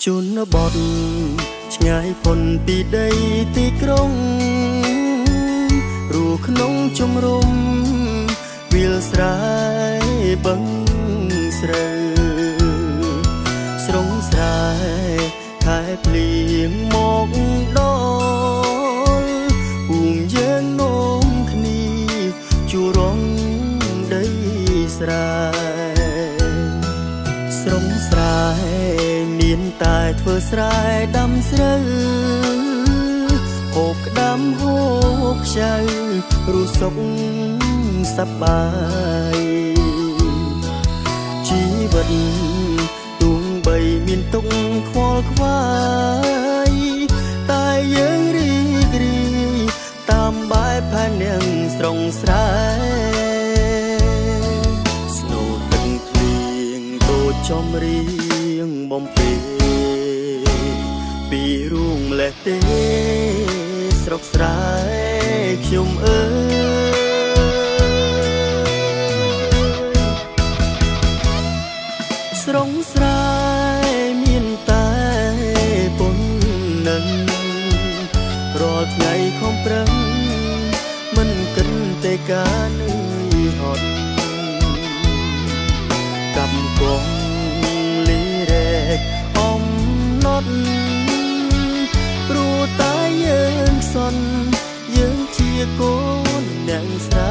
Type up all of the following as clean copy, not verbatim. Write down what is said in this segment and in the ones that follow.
ជនបទឆ្ងាយพ้នពីដីទីក្រុងរੂក្នុងជំរំវាលស្រែបឹងស្រូវស្រងស្រែខែភ្លៀងមកដល់ពូងយើងនោមគ្នាជួរងដីស្រែស្រងស្រែមានតែធ្វើស្រែដាំស្រូវហូបក្ដាំហូបខ្ចៅរੂសុខសប្បាយជីវិតទូងបីមានទុកខ្វល់ខ្វាយតែយើងរីករាយតាមបែបផែននាងស្រងស្រែស្នូលទឹកភ្លៀងដូចចំរៀងបំពេពីរូងម្លេះទេស្រុកស្រែខ្ញុំអើយស្រងស្រែមានតែពុននឹងរាល់ថ្ងៃខំប្រឹងមិនគិតតែការនឿយហត់កំពុងលីរែកអំណត់ព្រោះតែយើងសន់យើងជាកូនអ្នកស្រែ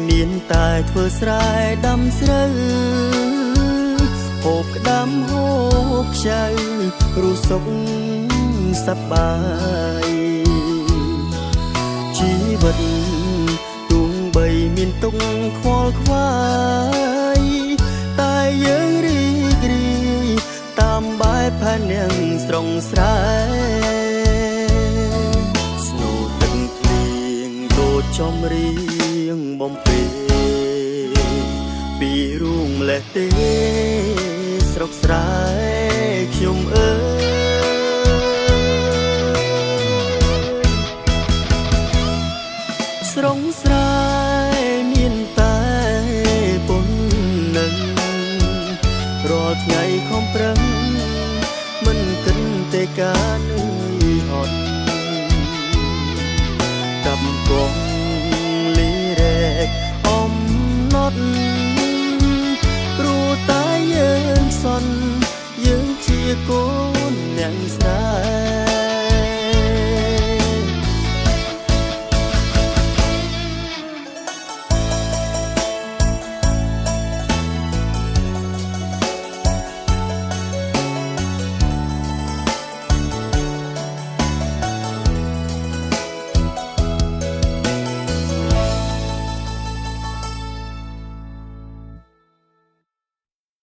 មានតែធ្វើស្រែដាំស្រូវហូបក្ដាំហូបខ្ចៅរੂសុខសប្បាយជីវិតទូងបីមានទុកខ្វល់ខ្វាយតែយើងរីករាយតាមបែបផែននាងស្រងស្រែស្នូលទឹកភ្លៀងដូចចំរៀងបំពេពីរូងម្លេះទេស្រុកស្រែខ្ញុំអើយស្រងស្រែមានតែពុននឹងរាល់ថ្ងៃខំប្រឹងមិនគិតតែការ